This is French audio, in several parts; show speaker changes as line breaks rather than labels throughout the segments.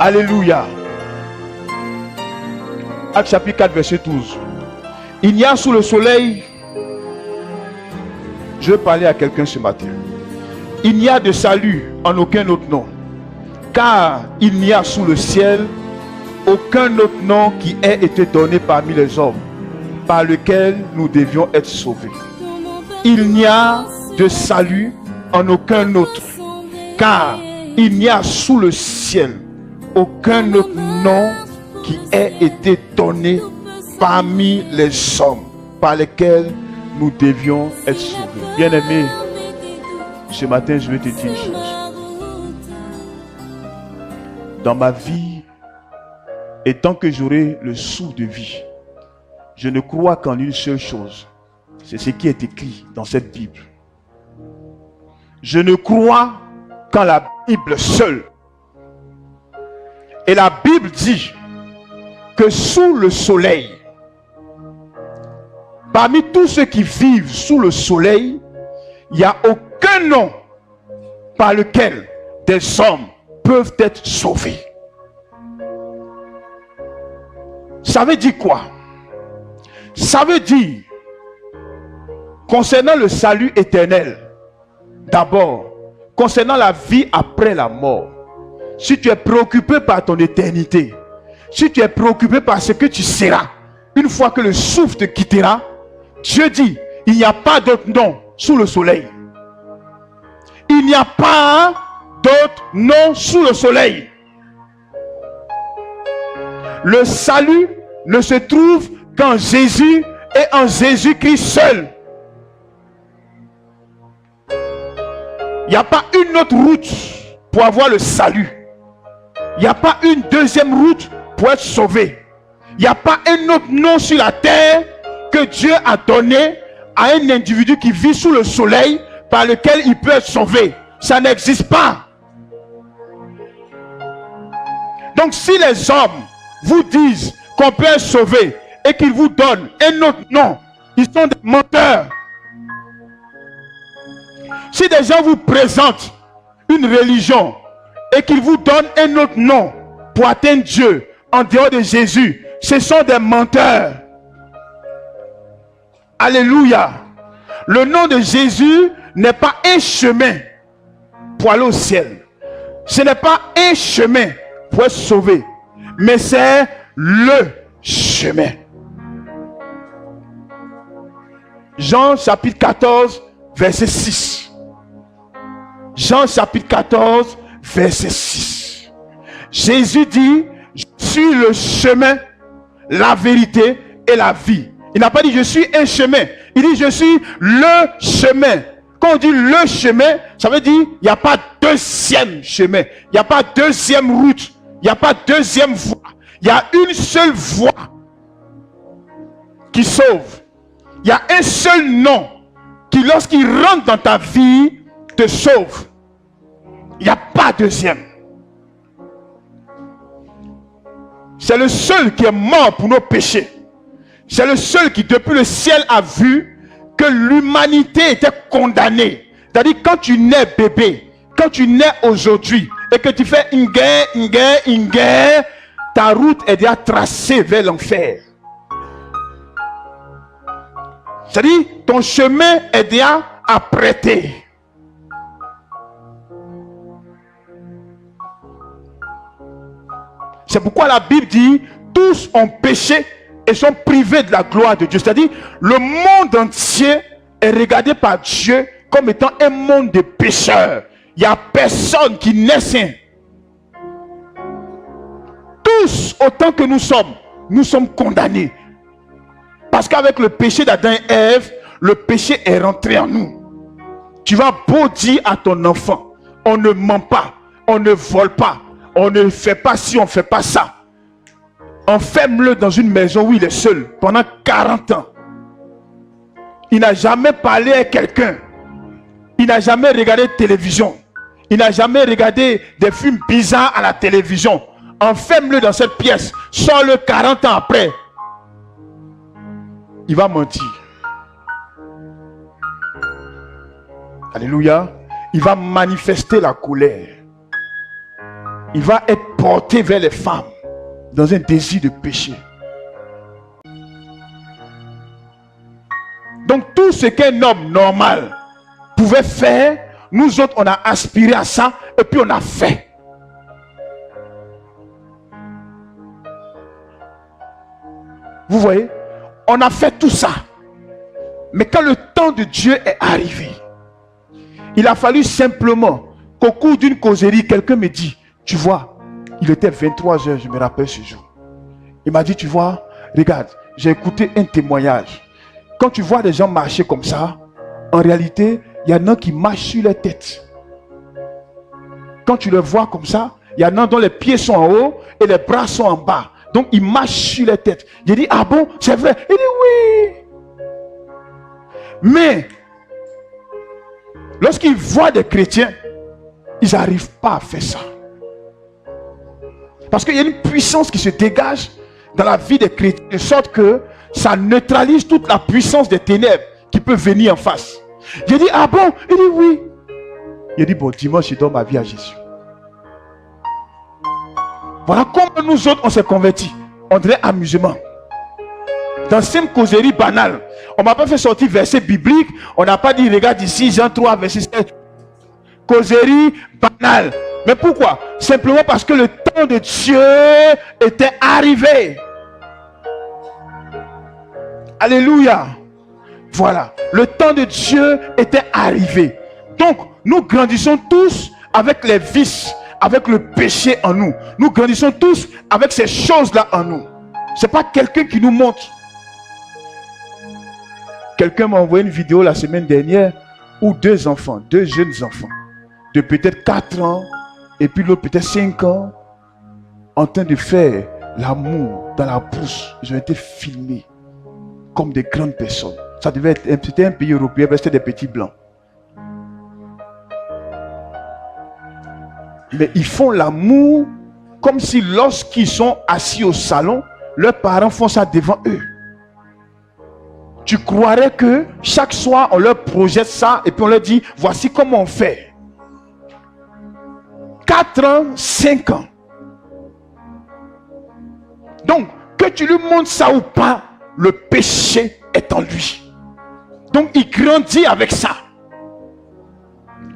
Alléluia. Actes chapitre 4, verset 12. Il n'y a sous le soleil, je veux parler à quelqu'un ce matin. Il n'y a de salut en aucun autre nom, car il n'y a sous le ciel aucun autre nom qui ait été donné parmi les hommes, par lequel nous devions être sauvés. Il n'y a de salut en aucun autre, car il n'y a sous le ciel aucun autre nom qui ait été donné parmi les hommes, par lesquels nous devions être sauvés. Bien-aimé, ce matin, je vais te dire une chose. Dans ma vie, et tant que j'aurai le souffle de vie, je ne crois qu'en une seule chose. C'est ce qui est écrit dans cette Bible. Je ne crois qu'en la Bible seule. Et la Bible dit que sous le soleil, parmi tous ceux qui vivent sous le soleil, il n'y a aucun nom par lequel des hommes peuvent être sauvés. Ça veut dire quoi? Ça veut dire, concernant le salut éternel, d'abord, concernant la vie après la mort, si tu es préoccupé par ton éternité, si tu es préoccupé par ce que tu seras, une fois que le souffle te quittera, Dieu dit, il n'y a pas d'autre nom sous le soleil. Il n'y a pas d'autre nom sous le soleil. Le salut ne se trouve qu'en Jésus et en Jésus-Christ seul. Il n'y a pas une autre route pour avoir le salut. Il n'y a pas une deuxième route pour être sauvé. Il n'y a pas un autre nom sur la terre que Dieu a donné à un individu qui vit sous le soleil par lequel il peut être sauvé. Ça n'existe pas. Donc si les hommes vous disent qu'on peut être sauvé et qu'ils vous donnent un autre nom, ils sont des menteurs. Si des gens vous présentent une religion et qu'ils vous donnent un autre nom pour atteindre Dieu en dehors de Jésus, ce sont des menteurs. Alléluia. Le nom de Jésus n'est pas un chemin pour aller au ciel. Ce n'est pas un chemin pour être sauvé, mais c'est le chemin. Jean chapitre 14, verset 6. Jean chapitre 14, verset 6. Jésus dit, je suis le chemin, la vérité et la vie. Il n'a pas dit je suis un chemin. Il dit je suis le chemin. Quand on dit le chemin, ça veut dire il n'y a pas deuxième chemin. Il n'y a pas deuxième route. Il n'y a pas deuxième voie. Il y a une seule voie qui sauve. Il y a un seul nom qui, lorsqu'il rentre dans ta vie, te sauve. Il n'y a pas deuxième. C'est le seul qui est mort pour nos péchés. C'est le seul qui, depuis le ciel, a vu que l'humanité était condamnée. C'est-à-dire, quand tu nais bébé, quand tu nais aujourd'hui, et que tu fais une guerre, ta route est déjà tracée vers l'enfer. C'est-à-dire, ton chemin est déjà apprêté. C'est pourquoi la Bible dit, tous ont péché et sont privés de la gloire de Dieu. C'est-à-dire, le monde entier est regardé par Dieu comme étant un monde de pécheurs. Il n'y a personne qui naît saint. Tous, autant que nous sommes condamnés. Parce qu'avec le péché d'Adam et Ève, le péché est rentré en nous. Tu vas beau dire à ton enfant, on ne ment pas, on ne vole pas, on ne fait pas ci, on ne fait pas ça. Enferme-le dans une maison où il est seul pendant 40 ans. Il n'a jamais parlé à quelqu'un. Il n'a jamais regardé de télévision. Il n'a jamais regardé des films bizarres à la télévision. Enferme-le dans cette pièce. Sors-le 40 ans après. Il va mentir. Alléluia. Il va manifester la colère. il va être porté vers les femmes dans un désir de péché. Donc tout ce qu'un homme normal pouvait faire, nous autres on a aspiré à ça et puis on a fait. Vous voyez, on a fait tout ça. Mais quand le temps de Dieu est arrivé, il a fallu simplement qu'au cours d'une causerie, quelqu'un me dit, tu vois, il était 23 h, je me rappelle ce jour. Il m'a dit, tu vois, regarde, j'ai écouté un témoignage. Quand tu vois des gens marcher comme ça, en réalité, il y en a qui marchent sur leur tête. Quand tu les vois comme ça, il y en a dont les pieds sont en haut et les bras sont en bas. Donc, ils marchent sur leur tête. J'ai dit, ah bon, c'est vrai? Il dit, oui. Mais, lorsqu'ils voient des chrétiens, ils n'arrivent pas à faire ça. Parce qu'il y a une puissance qui se dégage dans la vie des chrétiens, de sorte que ça neutralise toute la puissance des ténèbres qui peut venir en face. J'ai dit, ah bon? Il dit, oui. Il dit, bon, dimanche, je donne ma vie à Jésus. Voilà comment nous autres, on s'est convertis. On dirait amusement. Dans cette causerie banale, on ne m'a pas fait sortir verset biblique. On n'a pas dit, regarde ici, Jean 3, verset 7. Causerie banale. Mais pourquoi? Simplement parce que le temps de Dieu était arrivé. Alléluia. Voilà. Le temps de Dieu était arrivé. Donc, nous grandissons tous avec les vices, avec le péché en nous. Nous grandissons tous avec ces choses-là en nous. Ce n'est pas quelqu'un qui nous montre. Quelqu'un m'a envoyé une vidéo la semaine dernière où deux jeunes enfants, de peut-être 4 ans, et puis l'autre peut-être 5 ans, en train de faire l'amour dans la brousse. Ils ont été filmés comme des grandes personnes. Ça devait être, c'était un pays européen, c'était des petits blancs. Mais ils font l'amour comme si lorsqu'ils sont assis au salon, leurs parents font ça devant eux. Tu croirais que chaque soir on leur projette ça et puis on leur dit voici comment on fait. 4 ans, 5 ans. Donc, que tu lui montres ça ou pas, le péché est en lui. Donc, il grandit avec ça.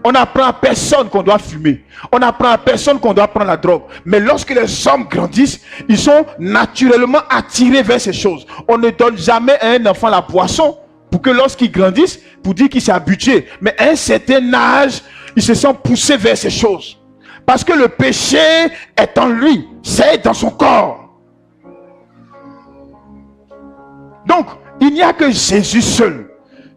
On n'apprend à personne qu'on doit fumer. On n'apprend à personne qu'on doit prendre la drogue. Mais lorsque les hommes grandissent, ils sont naturellement attirés vers ces choses. On ne donne jamais à un enfant la boisson pour que lorsqu'il grandisse, pour dire qu'il s'est habitué. Mais à un certain âge, ils se sont poussés vers ces choses. Parce que le péché est en lui. C'est dans son corps. Donc, il n'y a que Jésus seul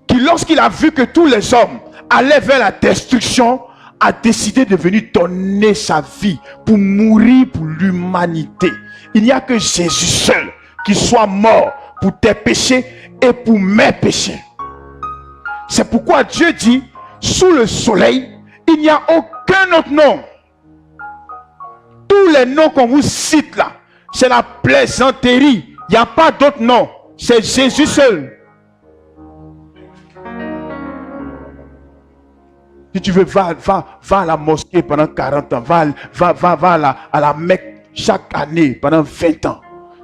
qui, lorsqu'il a vu que tous les hommes allaient vers la destruction, a décidé de venir donner sa vie pour mourir pour l'humanité. Il n'y a que Jésus seul qui soit mort pour tes péchés et pour mes péchés. C'est pourquoi Dieu dit, sous le soleil, il n'y a aucun autre nom. Tous les noms qu'on vous cite là, c'est la plaisanterie. Il n'y a pas d'autre nom. C'est Jésus seul. Si tu veux, va à la mosquée pendant 40 ans. Va à la Mecque chaque année pendant 20 ans.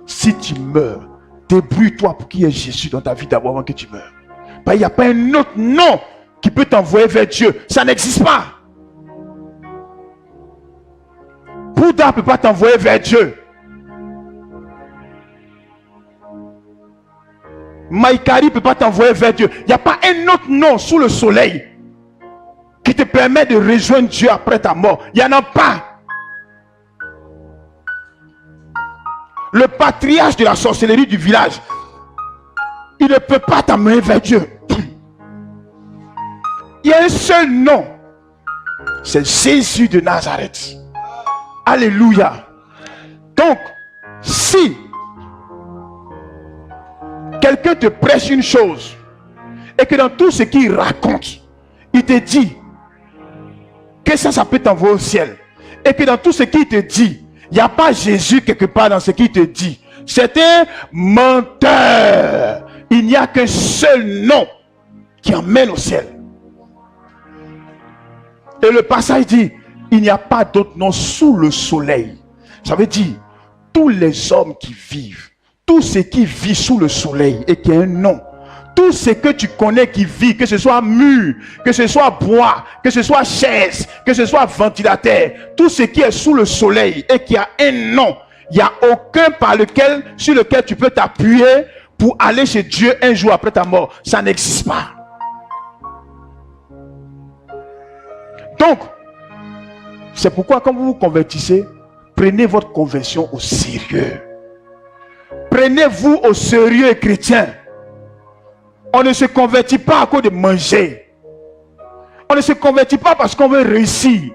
Si tu meurs, débrouille-toi pour qu'il y ait Jésus dans ta vie d'abord avant que tu meurs. Il n'y a pas un autre nom qui peut t'envoyer vers Dieu. Ça n'existe pas. Bouddha ne peut pas t'envoyer vers Dieu. Maïkari ne peut pas t'envoyer vers Dieu. Il n'y a pas un autre nom sous le soleil qui te permet de rejoindre Dieu après ta mort. Il n'y en a pas. Le patriarche de la sorcellerie du village, il ne peut pas t'amener vers Dieu. Il y a un seul nom. C'est Jésus de Nazareth. Alléluia. Donc, si quelqu'un te prêche une chose et que dans tout ce qu'il raconte, il te dit que ça peut t'envoyer au ciel, et que dans tout ce qu'il te dit, il n'y a pas Jésus quelque part dans ce qu'il te dit, c'est un menteur. Il n'y a qu'un seul nom qui emmène au ciel. Et le passage dit, il n'y a pas d'autre nom sous le soleil. Ça veut dire, tous les hommes qui vivent, tout ce qui vit sous le soleil et qui a un nom, tout ce que tu connais qui vit, que ce soit mur, que ce soit bois, que ce soit chaise, que ce soit ventilateur, tout ce qui est sous le soleil et qui a un nom, il n'y a aucun sur lequel tu peux t'appuyer pour aller chez Dieu un jour après ta mort. Ça n'existe pas. Donc, c'est pourquoi quand vous vous convertissez, prenez votre conversion au sérieux. Prenez-vous au sérieux, chrétien. On ne se convertit pas à cause de manger. On ne se convertit pas parce qu'on veut réussir.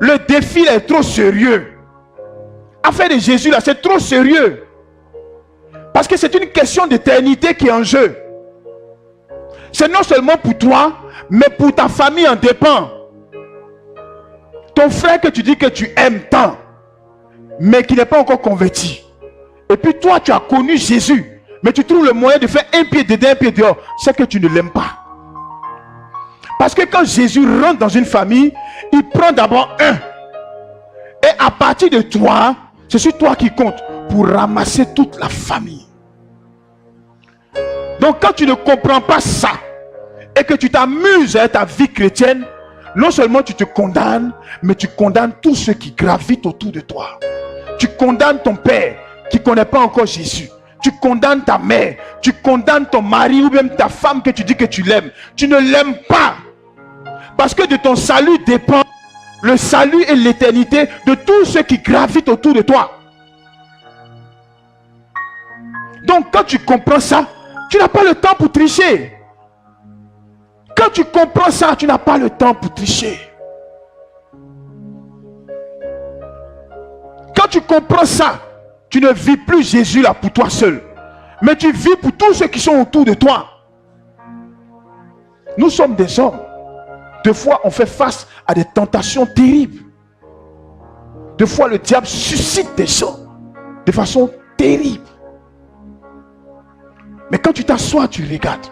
Le défi est trop sérieux. Affaire de Jésus là, c'est trop sérieux. Parce que c'est une question d'éternité qui est en jeu. C'est non seulement pour toi, mais pour ta famille en dépend. Ton frère que tu dis que tu aimes tant, mais qui n'est pas encore converti. Et puis toi, tu as connu Jésus. Mais tu trouves le moyen de faire un pied dedans, un pied dehors. C'est que tu ne l'aimes pas. Parce que quand Jésus rentre dans une famille, il prend d'abord un. Et à partir de toi, c'est sur toi qui compte pour ramasser toute la famille. Donc quand tu ne comprends pas ça, et que tu t'amuses à ta vie chrétienne, non seulement tu te condamnes, mais tu condamnes tous ceux qui gravitent autour de toi. Tu condamnes ton père qui ne connaît pas encore Jésus. Tu condamnes ta mère, tu condamnes ton mari ou même ta femme que tu dis que tu l'aimes. Tu ne l'aimes pas. Parce que de ton salut dépend le salut et l'éternité de tous ceux qui gravitent autour de toi. Donc quand tu comprends ça, tu n'as pas le temps pour tricher. Quand tu comprends ça, tu n'as pas le temps pour tricher. Quand tu comprends ça, tu ne vis plus Jésus là pour toi seul, mais tu vis pour tous ceux qui sont autour de toi. Nous sommes des hommes. Des fois, on fait face à des tentations terribles. Des fois, le diable suscite des gens de façon terrible. Mais quand tu t'assois, tu regardes.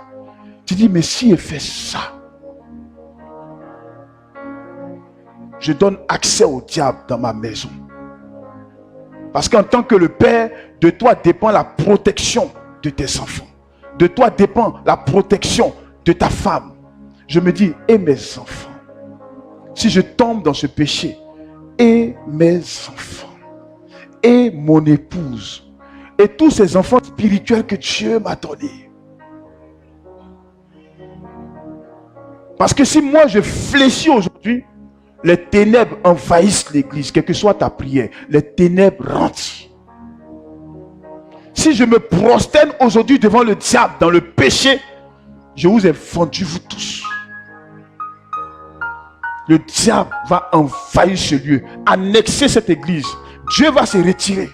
Tu dis, mais si il fait ça, je donne accès au diable dans ma maison. Parce qu'en tant que le père, de toi dépend la protection de tes enfants. De toi dépend la protection de ta femme. Je me dis, et mes enfants, si je tombe dans ce péché, et mes enfants, et mon épouse, et tous ces enfants spirituels que Dieu m'a donnés. Parce que si moi je fléchis aujourd'hui, les ténèbres envahissent l'église, quelle que soit ta prière, les ténèbres rentrent. Si je me prosterne aujourd'hui devant le diable dans le péché, je vous ai vendu vous tous. Le diable va envahir ce lieu, annexer cette église. Dieu va se retirer.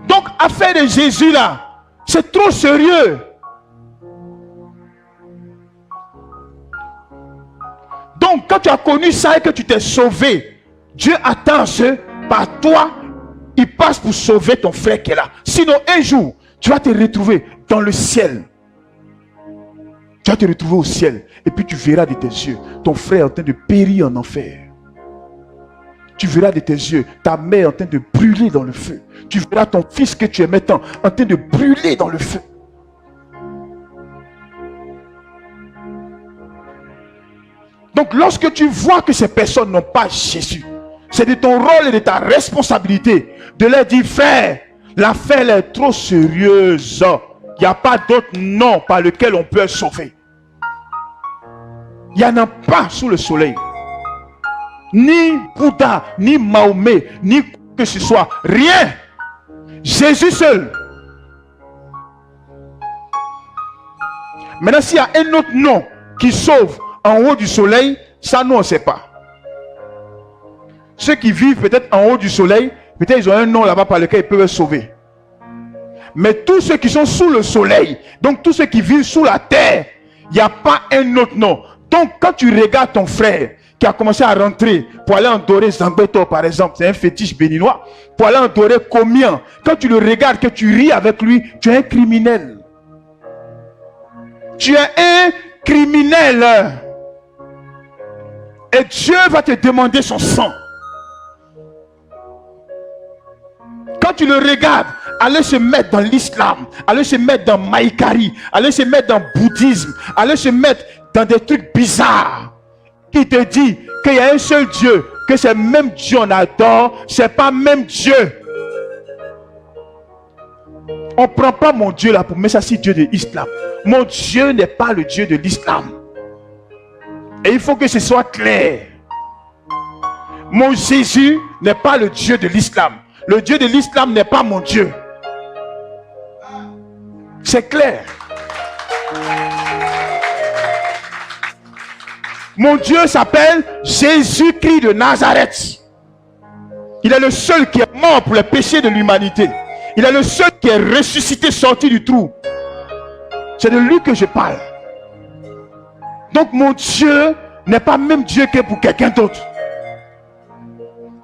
Donc, affaire de Jésus là, c'est trop sérieux. Donc, quand tu as connu ça et que tu t'es sauvé, Dieu attend ce par toi, il passe pour sauver ton frère qui est là. Sinon, un jour, tu vas te retrouver dans le ciel. Tu vas te retrouver au ciel. Et puis tu verras de tes yeux ton frère en train de périr en enfer. Tu verras de tes yeux ta mère en train de brûler dans le feu. Tu verras ton fils que tu aimais tant en train de brûler dans le feu. Donc lorsque tu vois que ces personnes n'ont pas Jésus, c'est de ton rôle et de ta responsabilité de leur dire, frère, l'affaire est trop sérieuse. Il n'y a pas d'autre nom par lequel on peut être sauvé. Il n'y en a pas sous le soleil. Ni Bouddha, ni Mahomet, ni que ce soit. Rien. Jésus seul. Maintenant, s'il y a un autre nom qui sauve en haut du soleil, ça nous on ne sait pas. Ceux qui vivent peut-être en haut du soleil, peut-être ils ont un nom là-bas par lequel ils peuvent être sauvés. Mais tous ceux qui sont sous le soleil, donc tous ceux qui vivent sous la terre, il n'y a pas un autre nom. Donc quand tu regardes ton frère qui a commencé à rentrer pour aller adorer Zangbeto par exemple, c'est un fétiche béninois, pour aller adorer Komian, quand tu le regardes, que tu ris avec lui, tu es un criminel. Tu es un criminel. Et Dieu va te demander son sang. Quand tu le regardes, aller se mettre dans l'islam, aller se mettre dans Maïkari, aller se mettre dans le bouddhisme, aller se mettre dans des trucs bizarres, qui te dit qu'il y a un seul Dieu, que c'est même Dieu on adore, c'est pas même Dieu. On ne prend pas mon Dieu là pour mettre ça sur Dieu de l'islam. Mon Dieu n'est pas le Dieu de l'islam. Et il faut que ce soit clair. Mon Jésus n'est pas le Dieu de l'islam. Le Dieu de l'islam n'est pas mon Dieu. C'est clair. Mon Dieu s'appelle Jésus-Christ de Nazareth. Il est le seul qui est mort pour les péchés de l'humanité. Il est le seul qui est ressuscité, sorti du trou. C'est de lui que je parle. Donc mon Dieu n'est pas même Dieu que pour quelqu'un d'autre.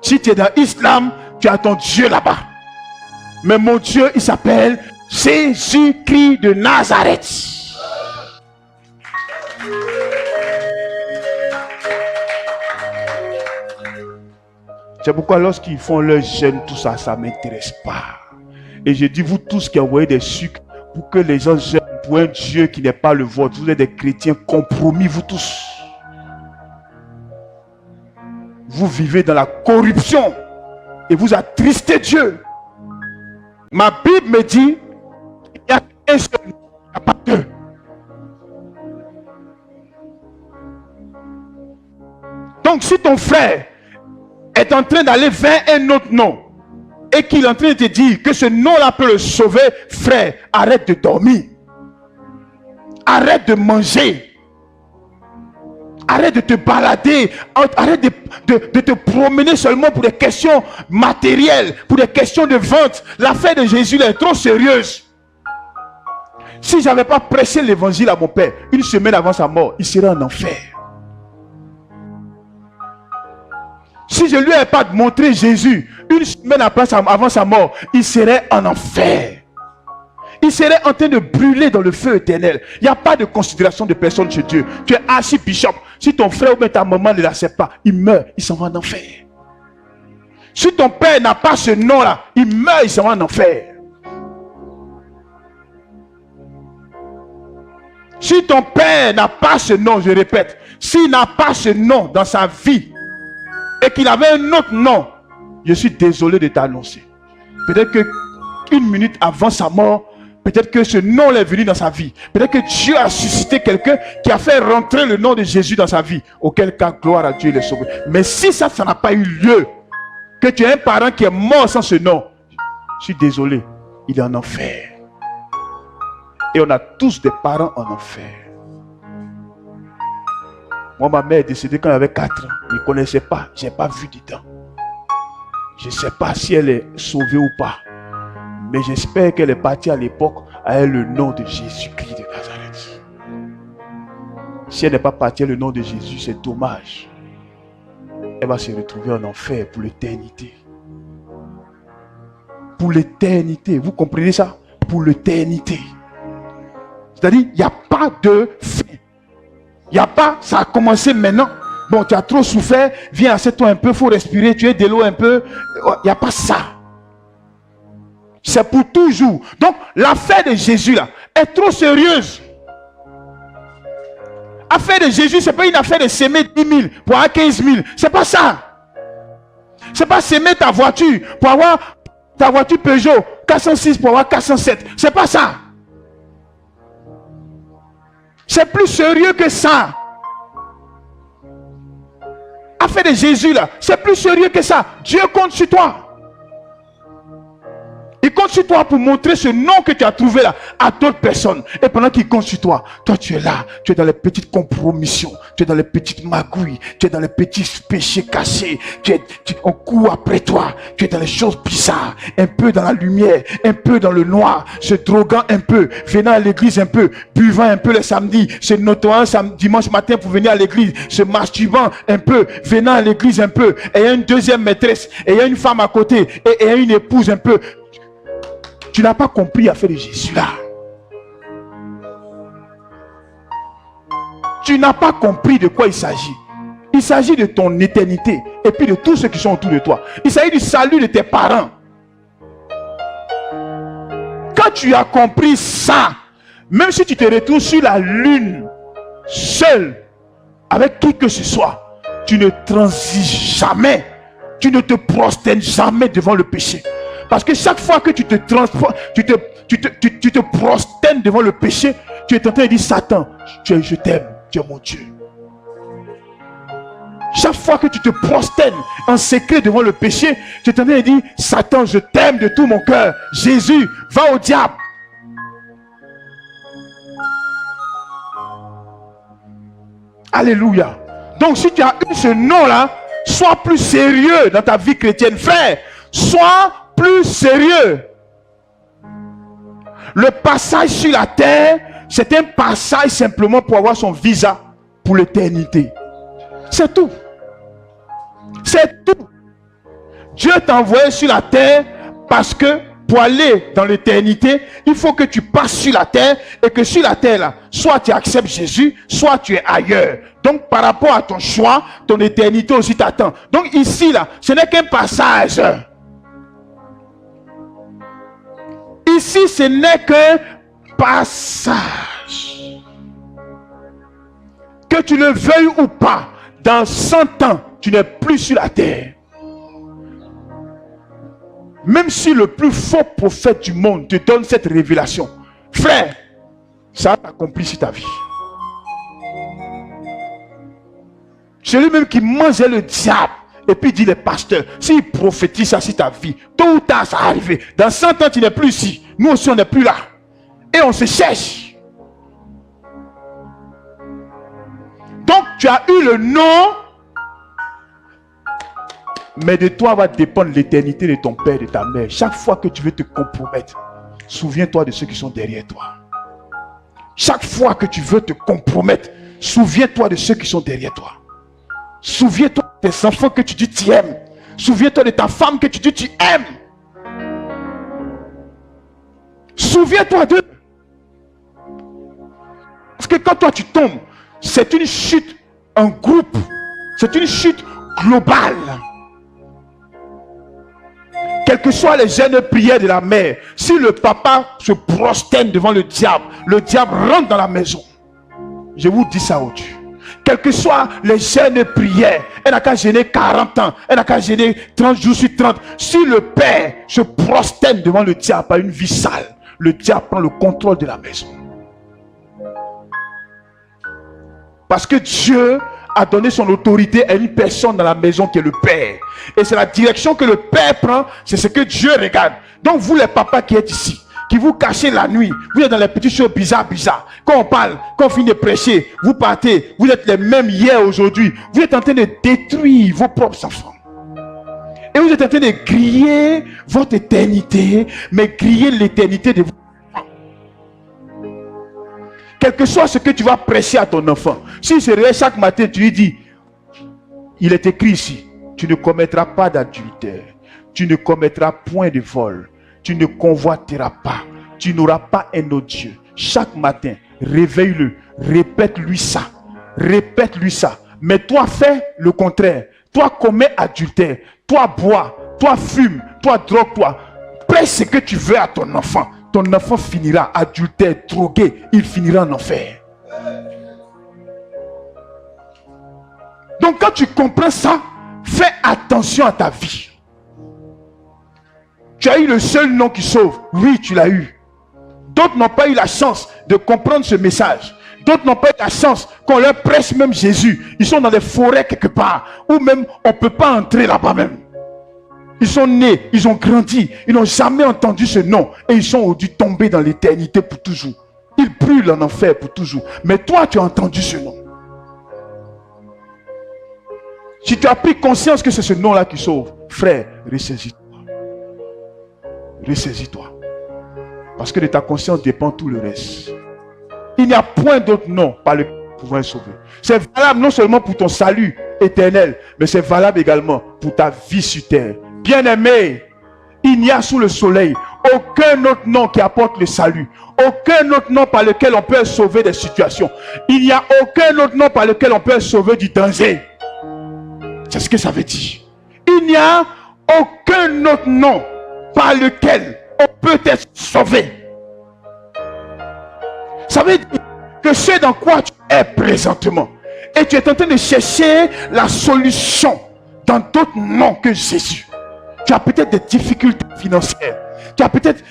Si tu es dans l'islam, tu as ton Dieu là-bas. Mais mon Dieu, il s'appelle Jésus-Christ de Nazareth. C'est pourquoi lorsqu'ils font leur jeûne, tout ça, ça ne m'intéresse pas. Et je dis, vous tous qui envoyez des sucres pour que les gens jeûnent pour un Dieu qui n'est pas le vôtre. Vous êtes des chrétiens compromis, vous tous. Vous vivez dans la corruption et vous attristez Dieu. Ma Bible me dit, il y a un seul, il n'y a pas deux. Donc si ton frère est en train d'aller vers un autre nom et qu'il est en train de te dire que ce nom-là peut le sauver, frère, arrête de dormir. Arrête de manger. Arrête de te balader. Arrête de te promener seulement pour des questions matérielles, pour des questions de vente. L'affaire de Jésus est trop sérieuse. Si je n'avais pas prêché l'évangile à mon père une semaine avant sa mort, il serait en enfer. Si je ne lui avais pas montré Jésus une semaine avant sa mort, il serait en enfer. Il serait en train de brûler dans le feu éternel. Il n'y a pas de considération de personne chez Dieu. Tu es archibishop. Si ton frère ou ta maman ne l'accepte pas, il meurt, il s'en va en enfer. Si ton père n'a pas ce nom-là, il meurt, il s'en va en enfer. Si ton père n'a pas ce nom, je répète, s'il n'a pas ce nom dans sa vie, et qu'il avait un autre nom, je suis désolé de t'annoncer. Peut-être que une minute avant sa mort, peut-être que ce nom est venu dans sa vie. Peut-être que Dieu a suscité quelqu'un qui a fait rentrer le nom de Jésus dans sa vie. Auquel cas, gloire à Dieu, il est sauvé. Mais si ça n'a pas eu lieu, que tu as un parent qui est mort sans ce nom, je suis désolé, il est en enfer. Et on a tous des parents en enfer. Moi, ma mère est décédée quand elle avait 4 ans. Je ne connaissais pas, je n'ai pas vu dedans. Je ne sais pas si elle est sauvée ou pas. Mais j'espère qu'elle est partie à l'époque avec le nom de Jésus-Christ de Nazareth. Si elle n'est pas partie avec le nom de Jésus, c'est dommage. Elle va se retrouver en enfer pour l'éternité. Pour l'éternité. Vous comprenez ça? Pour l'éternité. C'est-à-dire, il n'y a pas de fin. Il n'y a pas, ça a commencé maintenant. Bon, tu as trop souffert, viens, assieds-toi un peu, il faut respirer, tu es de l'eau un peu. Il n'y a pas ça. C'est pour toujours. Donc, l'affaire de Jésus là est trop sérieuse. L'affaire de Jésus, ce n'est pas une affaire de s'aimer 10 000 pour avoir 15 000. Ce n'est pas ça. Ce n'est pas s'aimer ta voiture pour avoir ta voiture Peugeot 406 pour avoir 407. Ce n'est pas ça. C'est plus sérieux que ça. L'affaire de Jésus là, c'est plus sérieux que ça. Dieu compte sur toi. Il compte sur toi pour montrer ce nom que tu as trouvé là à d'autres personnes. Et pendant qu'il compte sur toi, toi tu es là, tu es dans les petites compromissions, tu es dans les petites magouilles, tu es dans les petits péchés cachés, on court après toi, tu es dans les choses bizarres, un peu dans la lumière, un peu dans le noir, se droguant un peu, venant à l'église un peu, buvant un peu le samedi, se notant dimanche matin pour venir à l'église, se masturbant un peu, venant à l'église un peu, ayant une deuxième maîtresse, ayant une femme à côté, et ayant une épouse un peu. Tu n'as pas compris l'affaire de Jésus là. Tu n'as pas compris de quoi il s'agit. Il s'agit de ton éternité et puis de tous ceux qui sont autour de toi. Il s'agit du salut de tes parents. Quand tu as compris ça, même si tu te retrouves sur la lune, seul, avec qui que ce soit, tu ne transiges jamais. Tu ne te prosternes jamais devant le péché. Parce que chaque fois que tu te prosternes devant le péché, tu es en train de dire, Satan, je t'aime, tu es mon Dieu. Chaque fois que tu te prosternes en secret devant le péché, tu es en train de dire, Satan, je t'aime de tout mon cœur. Jésus, va au diable. Alléluia. Donc si tu as eu ce nom-là, sois plus sérieux dans ta vie chrétienne. Frère, sois plus sérieux. Le passage sur la terre, c'est un passage simplement pour avoir son visa pour l'éternité. C'est tout. C'est tout. Dieu t'a envoyé sur la terre parce que pour aller dans l'éternité, il faut que tu passes sur la terre et que sur la terre, là, soit tu acceptes Jésus, soit tu es ailleurs. Donc, par rapport à ton choix, ton éternité aussi t'attend. Donc, ici, là, ce n'est qu'un passage. Ici, ce n'est qu'un passage. Que tu le veuilles ou pas, dans 100 ans, tu n'es plus sur la terre. Même si le plus faux prophète du monde te donne cette révélation, frère, ça va t'accomplir sur ta vie. Celui même qui mangeait le diable, et puis dit les pasteurs, s'il prophétise ça sur ta vie, tôt ou tard ça va arriver. Dans 100 ans, tu n'es plus ici. Nous aussi, on n'est plus là. Et on se cherche. Donc, tu as eu le nom, mais de toi va dépendre l'éternité de ton père et de ta mère. Chaque fois que tu veux te compromettre, souviens-toi de ceux qui sont derrière toi. Chaque fois que tu veux te compromettre, souviens-toi de ceux qui sont derrière toi. Souviens-toi de tes enfants que tu dis tu aimes. Souviens-toi de ta femme que tu dis tu aimes. Souviens-toi d'eux. Parce que quand toi tu tombes, c'est une chute en groupe. C'est une chute globale. Quelles que soient les jeunes prières de la mère, si le papa se prosterne devant le diable rentre dans la maison. Je vous dis ça aujourd'hui. Quelles que soient les jeunes prières, elle n'a qu'à gêner 40 ans, elle n'a qu'à gêner 30 jours sur 30. Si le père se prosterne devant le diable par une vie sale, le diable prend le contrôle de la maison. Parce que Dieu a donné son autorité à une personne dans la maison qui est le père. Et c'est la direction que le père prend, c'est ce que Dieu regarde. Donc vous les papas qui êtes ici, qui vous cachez la nuit, vous êtes dans les petites choses bizarres. Quand on parle, quand on finit de prêcher, vous partez, vous êtes les mêmes hier, aujourd'hui. Vous êtes en train de détruire vos propres enfants. Et vous êtes en train de griller votre éternité, mais griller l'éternité de vos enfants. Quel que soit ce que tu vas prêcher à ton enfant, s'il se réveille chaque matin, tu lui dis, il est écrit ici, tu ne commettras pas d'adultère, tu ne commettras point de vol, tu ne convoiteras pas, tu n'auras pas un autre Dieu. Chaque matin, réveille-le, répète-lui ça, mais toi fais le contraire, toi commets adultère, toi bois, toi fume, toi drogue, toi, prêche ce que tu veux à ton enfant. Ton enfant finira adultère, drogué, il finira en enfer. Donc quand tu comprends ça, fais attention à ta vie. Tu as eu le seul nom qui sauve. Oui, tu l'as eu. D'autres n'ont pas eu la chance de comprendre ce message. D'autres n'ont pas eu la chance qu'on leur prêche même Jésus. Ils sont dans des forêts quelque part, où même on ne peut pas entrer là-bas même. Ils sont nés, ils ont grandi, ils n'ont jamais entendu ce nom et ils sont aujourd'hui tombés dans l'éternité pour toujours. Ils brûlent en enfer pour toujours. Mais toi, tu as entendu ce nom. Si tu as pris conscience que c'est ce nom-là qui sauve, frère, ressaisis-toi. Ressaisis-toi. Parce que de ta conscience dépend tout le reste. Il n'y a point d'autre nom par lequel pouvoir être sauvé. C'est valable non seulement pour ton salut éternel, mais c'est valable également pour ta vie sur terre. Bien-aimé, il n'y a sous le soleil aucun autre nom qui apporte le salut. Aucun autre nom par lequel on peut être sauvé des situations. Il n'y a aucun autre nom par lequel on peut être sauvé du danger. C'est ce que ça veut dire. Il n'y a aucun autre nom par lequel on peut être sauvé. Ça veut dire que c'est dans quoi tu es présentement. Et tu es en train de chercher la solution dans d'autres noms que Jésus. Tu as peut-être des difficultés financières. Tu as peut-être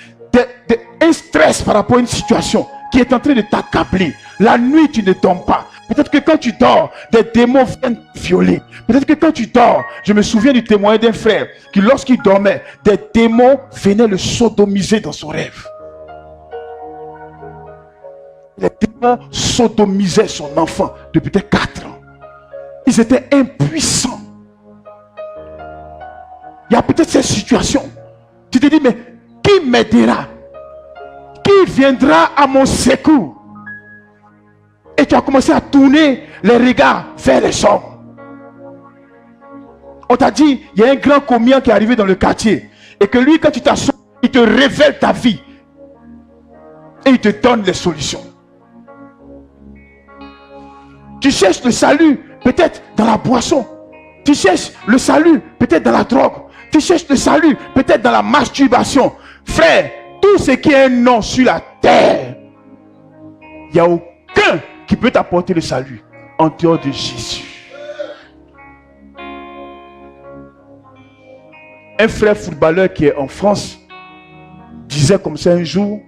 un stress par rapport à une situation qui est en train de t'accabler. La nuit, tu ne dors pas. Peut-être que quand tu dors, des démons viennent te violer. Peut-être que quand tu dors, je me souviens du témoin d'un frère qui, lorsqu'il dormait, des démons venaient le sodomiser dans son rêve. Les démons sodomisaient son enfant depuis peut-être 4 ans. Ils étaient impuissants. Il y a peut-être cette situation. Tu te dis, mais qui m'aidera? Qui viendra à mon secours? Et tu as commencé à tourner les regards vers les hommes. On t'a dit, il y a un grand commis qui est arrivé dans le quartier. Et que lui, quand tu t'assois, il te révèle ta vie. Et il te donne les solutions. Tu cherches le salut, peut-être dans la boisson. Tu cherches le salut, peut-être dans la drogue. Tu cherches le salut, peut-être dans la masturbation. Frère, tout ce qui est un nom sur la terre, il n'y a aucun qui peut t'apporter le salut en dehors de Jésus. Un frère footballeur qui est en France disait comme ça un jour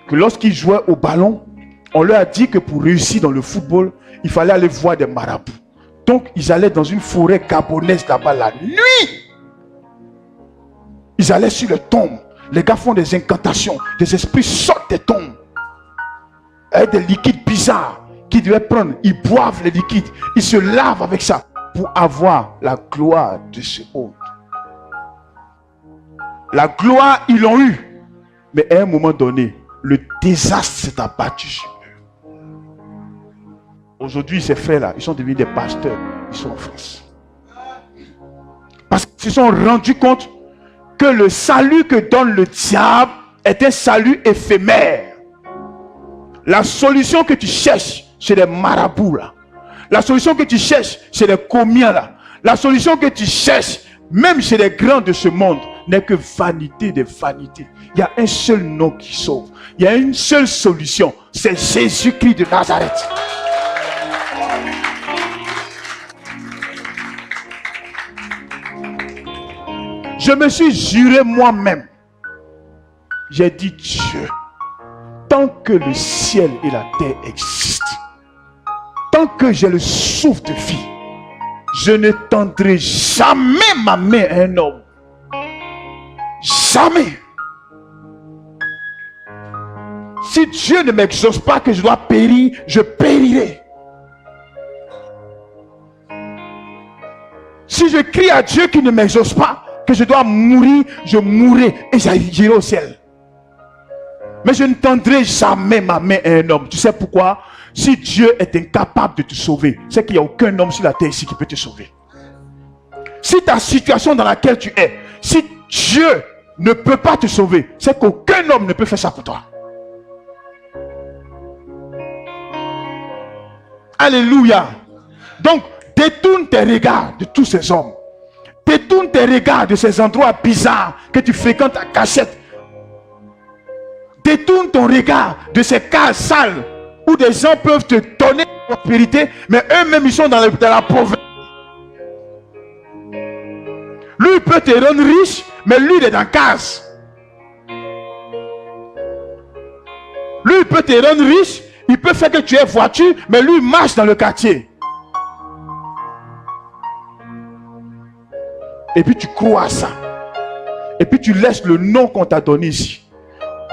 que lorsqu'il jouait au ballon, on leur a dit que pour réussir dans le football, il fallait aller voir des marabouts. Donc ils allaient dans une forêt gabonaise là-bas la nuit. Ils allaient sur les tombes. Les gars font des incantations. Des esprits sortent des tombes. Avec des liquides bizarres qu'ils devaient prendre. Ils boivent les liquides. Ils se lavent avec ça pour avoir la gloire de ce monde. La gloire, ils l'ont eu. Mais à un moment donné, le désastre s'est abattu sur eux. Aujourd'hui, ces frères-là, ils sont devenus des pasteurs. Ils sont en France. Parce qu'ils se sont rendus compte que le salut que donne le diable est un salut éphémère. La solution que tu cherches chez les marabouts là, la solution que tu cherches chez les commiens là, la solution que tu cherches même chez les grands de ce monde n'est que vanité de vanité. Il y a un seul nom qui sauve. Il y a une seule solution. C'est Jésus-Christ de Nazareth. Je me suis juré moi-même. J'ai dit, Dieu, tant que le ciel et la terre existent, tant que j'ai le souffle de vie, je ne tendrai jamais ma main à un homme. Jamais. Si Dieu ne m'exauce pas que je dois périr, je périrai. Si je crie à Dieu qui ne m'exauce pas, que je dois mourir, je mourrai et j'irai au ciel. Mais je ne tendrai jamais ma main à un homme. Tu sais pourquoi? Si Dieu est incapable de te sauver, c'est qu'il n'y a aucun homme sur la terre ici qui peut te sauver. Si ta situation dans laquelle tu es, si Dieu ne peut pas te sauver, c'est qu'aucun homme ne peut faire ça pour toi. Alléluia. Donc, détourne tes regards de tous ces hommes. Détourne tes regards de ces endroits bizarres que tu fréquentes à cachette. Détourne ton regard de ces cases sales où des gens peuvent te donner la prospérité, mais eux-mêmes ils sont dans la pauvreté. Lui il peut te rendre riche, mais lui il est dans la case. Lui il peut te rendre riche, il peut faire que tu aies voiture, mais lui il marche dans le quartier. Et puis tu crois à ça. Et puis tu laisses le nom qu'on t'a donné ici.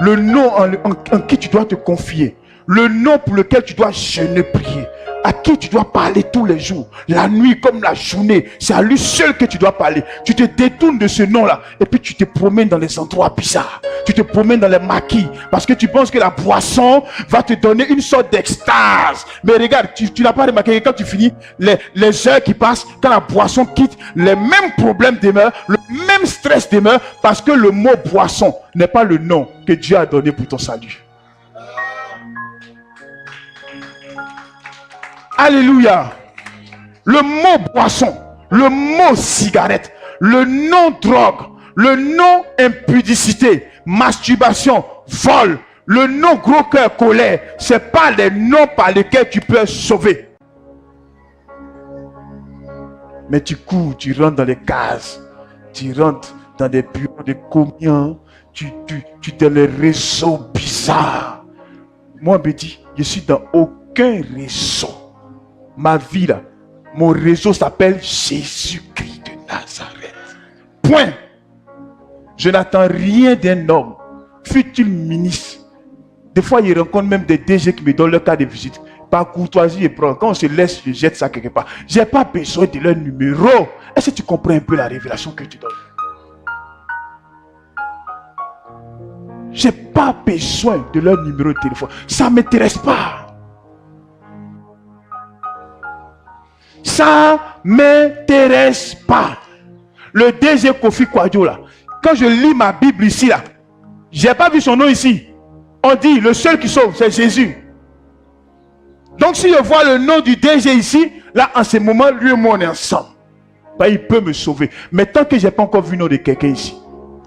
Le nom en qui tu dois te confier. Le nom pour lequel tu dois jeûner, prier. À qui tu dois parler tous les jours. La nuit comme la journée. C'est à lui seul que tu dois parler. Tu te détournes de ce nom-là. Et puis tu te promènes dans les endroits bizarres. Tu te promènes dans les maquis. Parce que tu penses que la boisson va te donner une sorte d'extase. Mais regarde, tu n'as pas remarqué que quand tu finis, les heures qui passent, quand la boisson quitte, les mêmes problèmes demeurent. Le même stress demeure. Parce que le mot boisson n'est pas le nom que Dieu a donné pour ton salut. Alléluia. Le mot boisson, le mot cigarette, le nom drogue, le nom impudicité, masturbation, vol, le nom gros cœur, colère, ce n'est pas les noms par lesquels tu peux être sauvé. Mais tu cours, tu rentres dans les cases, tu rentres dans des bureaux de communion, tu dans les réseaux bizarres. Moi, Betty, je suis dans aucun réseau. Ma vie là, mon réseau s'appelle Jésus-Christ de Nazareth. Point. Je n'attends rien d'un homme, fut-il ministre. Des fois, il rencontre même des DG qui me donnent leur carte de visite. Par courtoisie et prendre. Quand on se laisse, je jette ça quelque part. Je n'ai pas besoin de leur numéro. Est-ce que tu comprends un peu la révélation que tu donnes? Je n'ai pas besoin de leur numéro de téléphone. Ça ne m'intéresse pas. Ça ne m'intéresse pas. Le DG Kofi Kwadjo là, quand je lis ma Bible ici là, je n'ai pas vu son nom ici. On dit le seul qui sauve, c'est Jésus. Donc si je vois le nom du DG ici, là en ce moment, lui et moi on est ensemble. Ben, il peut me sauver. Mais tant que je n'ai pas encore vu le nom de quelqu'un ici,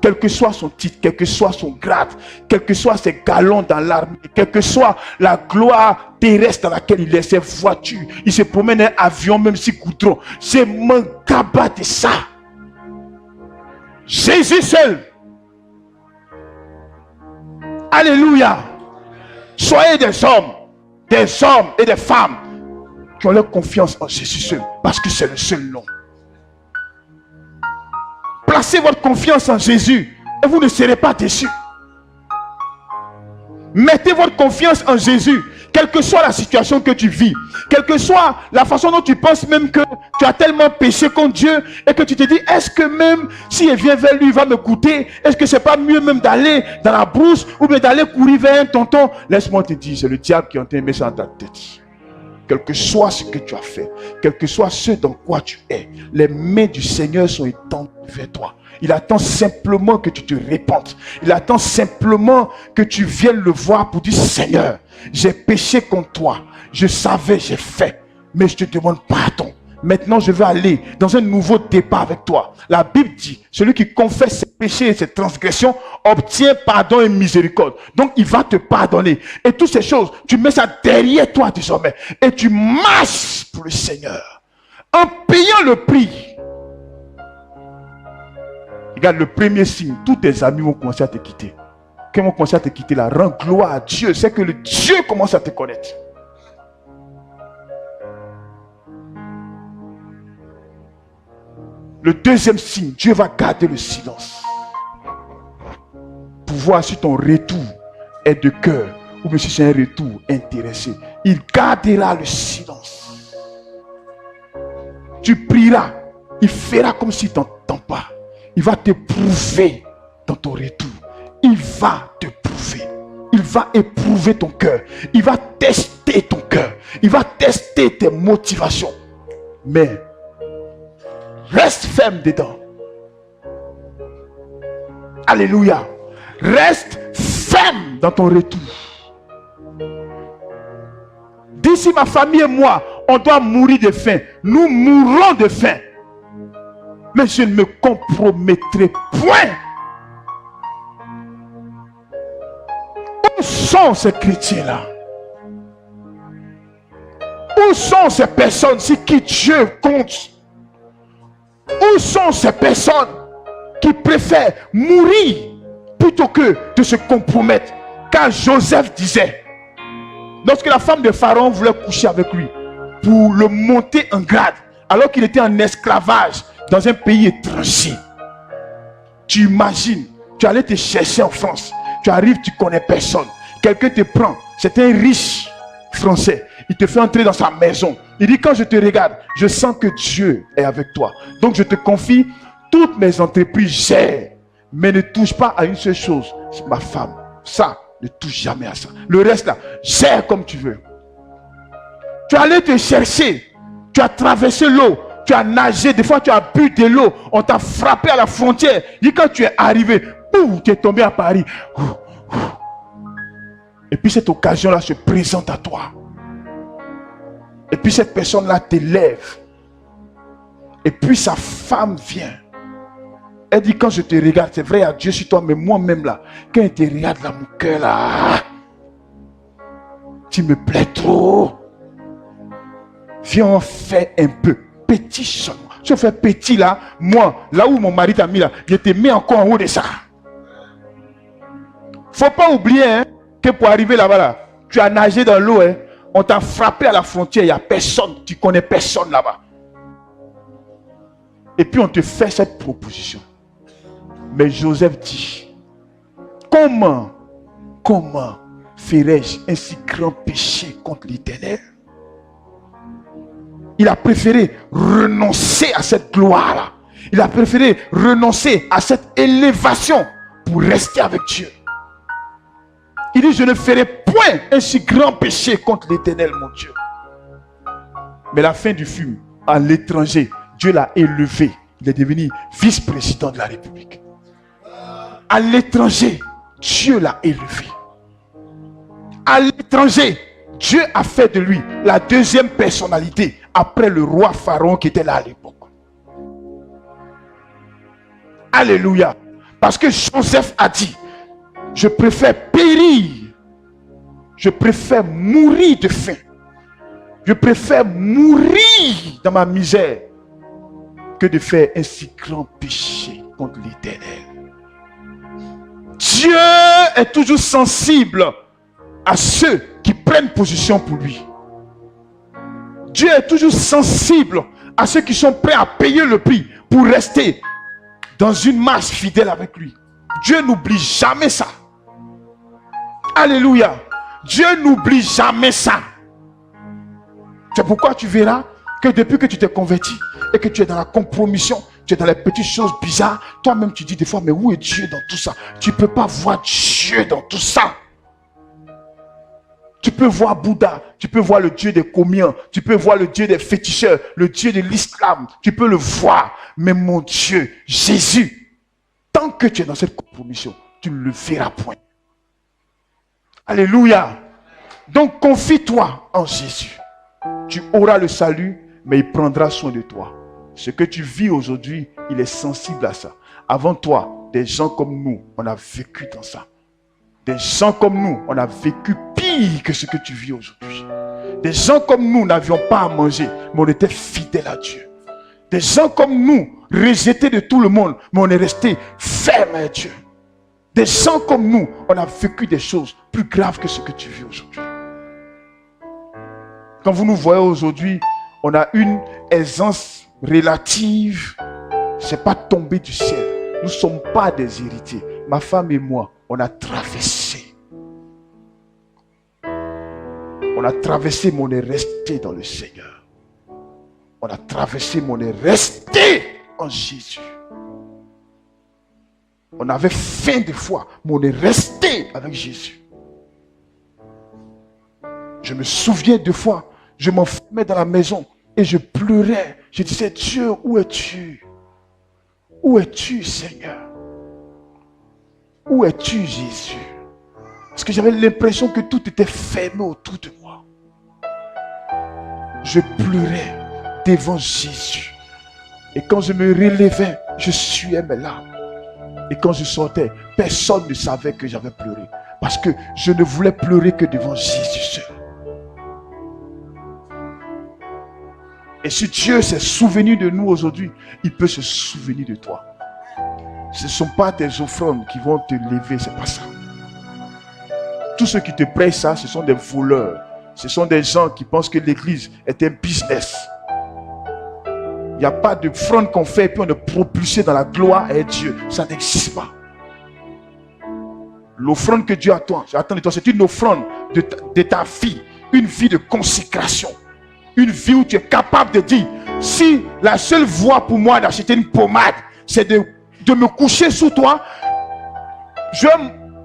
quel que soit son titre, quel que soit son grade, quel que soit ses galons dans l'armée, quelle que soit la gloire terrestre dans laquelle il est, ses voitures, il se promène en avion, même si goudron. C'est mon gabat de ça. Jésus seul. Alléluia. Soyez des hommes et des femmes qui ont leur confiance en Jésus seul, parce que c'est le seul nom. Placez votre confiance en Jésus et vous ne serez pas déçus. Mettez votre confiance en Jésus, quelle que soit la situation que tu vis, quelle que soit la façon dont tu penses même que tu as tellement péché contre Dieu et que tu te dis, est-ce que même si je viens vers lui, il va me goûter? Est-ce que c'est pas mieux même d'aller dans la brousse ou bien d'aller courir vers un tonton? Laisse-moi te dire, c'est le diable qui est en train de mettre ça dans ta tête. Quel que soit ce que tu as fait, quel que soit ce dans quoi tu es, les mains du Seigneur sont étendues vers toi. Il attend simplement que tu te répandes. Il attend simplement que tu viennes le voir pour dire, Seigneur, j'ai péché contre toi. Je savais, j'ai fait. Mais je te demande pardon. Maintenant, je vais aller dans un nouveau départ avec toi. La Bible dit, celui qui confesse ses péchés et ses transgressions obtient pardon et miséricorde. Donc, il va te pardonner. Et toutes ces choses, tu mets ça derrière toi désormais. Et tu marches pour le Seigneur. En payant le prix. Regarde, le premier signe, tous tes amis vont commencer à te quitter. Quand ils vont commencer à te quitter là, rends gloire à Dieu. C'est que le Dieu commence à te connaître. Le deuxième signe, Dieu va garder le silence. Pour voir si ton retour est de cœur ou bien si c'est un retour intéressé. Il gardera le silence. Tu prieras. Il fera comme s'il ne t'entend pas. Il va te prouver dans ton retour. Il va te prouver. Il va éprouver ton cœur. Il va tester ton cœur. Il va tester tes motivations. Mais reste ferme dedans. Alléluia. Reste ferme dans ton retour. D'ici ma famille et moi, on doit mourir de faim. Nous mourrons de faim. Mais je ne me compromettrai point. Où sont ces chrétiens-là? Où sont ces personnes sur qui Dieu compte? Où sont ces personnes qui préfèrent mourir plutôt que de se compromettre? Car Joseph disait, lorsque la femme de Pharaon voulait coucher avec lui pour le monter en grade, alors qu'il était en esclavage dans un pays étranger, tu imagines, tu allais te chercher en France, tu arrives, tu connais personne, quelqu'un te prend, c'est un riche français, il te fait entrer dans sa maison, il dit, quand je te regarde, je sens que Dieu est avec toi, donc je te confie toutes mes entreprises, gère, mais ne touche pas à une seule chose, c'est ma femme, ça, ne touche jamais à ça, le reste là, gère comme tu veux. Tu allais te chercher, tu as traversé l'eau, tu as nagé, des fois tu as bu de l'eau, on t'a frappé à la frontière. Et quand tu es arrivé, pouf, tu es tombé à Paris. Et puis cette occasion-là se présente à toi. Et puis cette personne-là t'élève. Et puis sa femme vient. Elle dit, quand je te regarde, c'est vrai, il y a Dieu sur toi, mais moi-même là, quand je te regarde là, mon cœur là, tu me plais trop. Viens, on fait un peu petit seulement. Si on fait petit là, moi, là où mon mari t'a mis là, je te mets encore en haut de ça. Faut pas oublier hein, que pour arriver là-bas, là, tu as nagé dans l'eau, hein, on t'a frappé à la frontière, il n'y a personne, tu connais personne là-bas. Et puis on te fait cette proposition. Mais Joseph dit, comment ferais-je un si grand péché contre l'Éternel? Il a préféré renoncer à cette gloire-là. Il a préféré renoncer à cette élévation pour rester avec Dieu. Il dit, je ne ferai point un si grand péché contre l'Éternel, mon Dieu. Mais la fin du film, à l'étranger, Dieu l'a élevé. Il est devenu vice-président de la République. À l'étranger, Dieu l'a élevé. À l'étranger, Dieu a fait de lui la deuxième personnalité après le roi Pharaon qui était là à l'époque. Alléluia. Parce que Joseph a dit, je préfère périr, je préfère mourir de faim, je préfère mourir dans ma misère que de faire un si grand péché contre l'Éternel. Dieu est toujours sensible à ceux qui prennent position pour lui. Dieu est toujours sensible à ceux qui sont prêts à payer le prix pour rester dans une marche fidèle avec lui. Dieu n'oublie jamais ça. Alléluia. Dieu n'oublie jamais ça. C'est pourquoi tu verras que depuis que tu t'es converti et que tu es dans la compromission, tu es dans les petites choses bizarres, toi-même tu dis des fois, mais où est Dieu dans tout ça? Tu ne peux pas voir Dieu dans tout ça. Tu peux voir Bouddha, tu peux voir le Dieu des commiens, tu peux voir le Dieu des féticheurs, le Dieu de l'islam, tu peux le voir. Mais mon Dieu, Jésus, tant que tu es dans cette compromission, tu ne le verras point. Alléluia. Donc confie-toi en Jésus. Tu auras le salut, mais il prendra soin de toi. Ce que tu vis aujourd'hui, il est sensible à ça. Avant toi, des gens comme nous, on a vécu dans ça. Des gens comme nous, on a vécu pire que ce que tu vis aujourd'hui. Des gens comme nous n'avions pas à manger, mais on était fidèles à Dieu. Des gens comme nous, rejetés de tout le monde, mais on est resté ferme à Dieu. Des gens comme nous, on a vécu des choses plus graves que ce que tu vis aujourd'hui. Quand vous nous voyez aujourd'hui, on a une aisance relative. Ce n'est pas tombé du ciel. Nous ne sommes pas des héritiers. Ma femme et moi, on a traversé. On a traversé, mais on est resté dans le Seigneur. On a traversé, mais on est resté en Jésus. On avait faim de foi, mais on est resté avec Jésus. Je me souviens de fois, je m'enfermais dans la maison et je pleurais. Je disais, Dieu, où es-tu? Où es-tu, Seigneur? Où es-tu, Jésus? Parce que j'avais l'impression que tout était fermé autour de moi. Je pleurais devant Jésus. Et quand je me relevais, je suais mes larmes. Et quand je sortais, personne ne savait que j'avais pleuré. Parce que je ne voulais pleurer que devant Jésus seul. Et si Dieu s'est souvenu de nous aujourd'hui, il peut se souvenir de toi. Ce ne sont pas tes offrandes qui vont te lever, ce n'est pas ça. Tous ceux qui te prêtent ça, ce sont des voleurs. Ce sont des gens qui pensent que l'église est un business. Il n'y a pas d'offrande qu'on fait et puis on est propulsé dans la gloire et Dieu. Ça n'existe pas. L'offrande que Dieu attend de toi, c'est une offrande de ta vie. Une vie de consécration. Une vie où tu es capable de dire, si la seule voie pour moi d'acheter une pommade, c'est de me coucher sous toi, je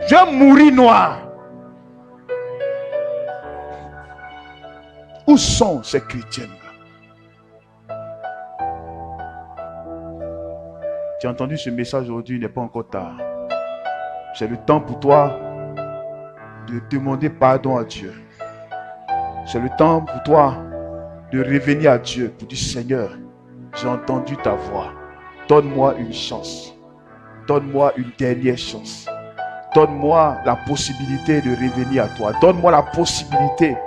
vais mourir noir. Où sont ces chrétiens-là? Tu as entendu ce message aujourd'hui, il n'est pas encore tard. C'est le temps pour toi de demander pardon à Dieu. C'est le temps pour toi de revenir à Dieu pour dire, Seigneur, j'ai entendu ta voix. Donne-moi une chance. Donne-moi une dernière chance. Donne-moi la possibilité de revenir à toi. Donne-moi la possibilité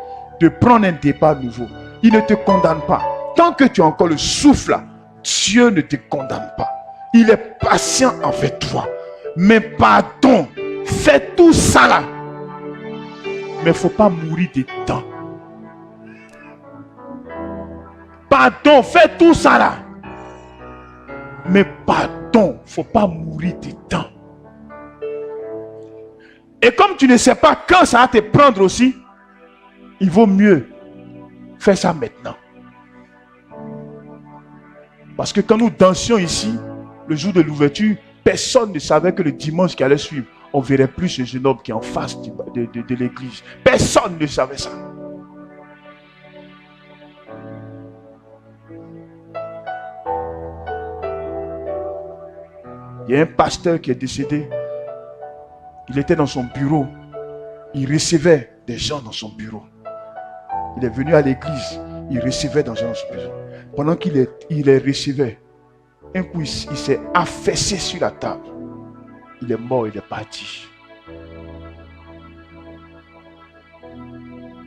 de prendre un départ nouveau. Il ne te condamne pas. Tant que tu as encore le souffle là, Dieu ne te condamne pas. Il est patient envers toi. Mais pardon, fais tout ça là. Mais il ne faut pas mourir dedans. Pardon, fais tout ça là. Mais pardon, il ne faut pas mourir dedans. Et comme tu ne sais pas quand ça va te prendre aussi, il vaut mieux faire ça maintenant. Parce que quand nous dansions ici, le jour de l'ouverture, personne ne savait que le dimanche qui allait suivre, on ne verrait plus ce jeune homme qui est en face de l'église. Personne ne savait ça. Il y a un pasteur qui est décédé. Il était dans son bureau. Il recevait des gens dans son bureau. Il est venu à l'église. Il recevait des gens dans son bureau. Pendant qu'il les recevait, un coup il s'est affaissé sur la table. Il est mort, il est parti.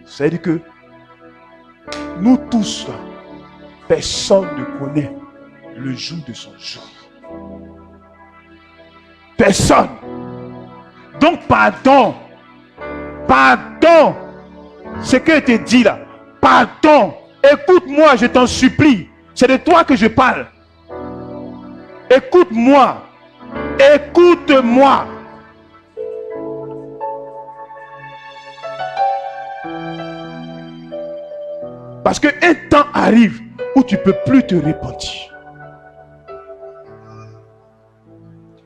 C'est-à-dire que nous tous, personne ne connaît le jour de son jour. Personne. Donc pardon. Pardon. Ce que je te dis là. Pardon. Écoute-moi, je t'en supplie. C'est de toi que je parle. Écoute-moi. Écoute-moi. Parce qu'un temps arrive où tu ne peux plus te repentir.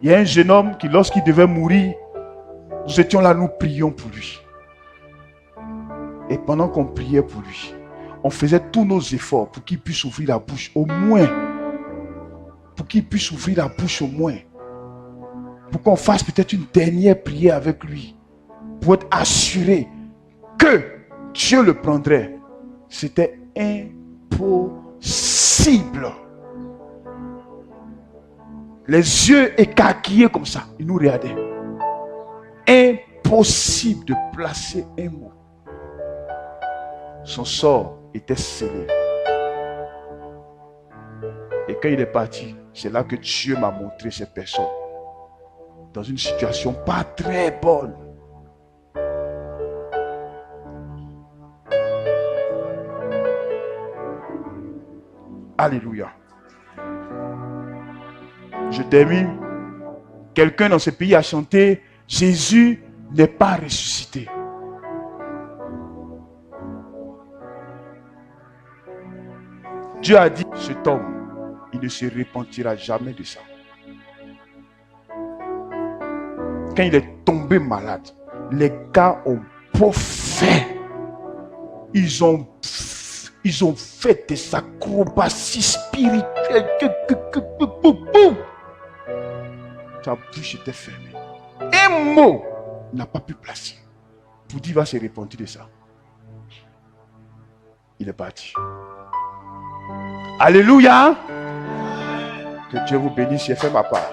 Il y a un jeune homme qui, lorsqu'il devait mourir, nous étions là, nous prions pour lui. Et pendant qu'on priait pour lui, on faisait tous nos efforts pour qu'il puisse ouvrir la bouche, au moins. Pour qu'il puisse ouvrir la bouche, au moins. Pour qu'on fasse peut-être une dernière prière avec lui. Pour être assuré que Dieu le prendrait. C'était impossible. Les yeux écarquillés comme ça, il nous regardait. Impossible de placer un mot. Son sort était scellé. Et quand il est parti, c'est là que Dieu m'a montré cette personne. Dans une situation pas très bonne. Alléluia. Je termine. Quelqu'un dans ce pays a chanté « Jésus n'est pas ressuscité ». Dieu a dit, cet homme, il ne se repentira jamais de ça. Quand il est tombé malade, les gars ont bouffé. Ils ont fait des acrobaties spirituelles. Sa bouche était fermée. Un mot n'a pas pu placer. Pour dire, il va se repentir de ça. Il est parti. Alléluia. Que Dieu vous bénisse, j'ai fait ma part.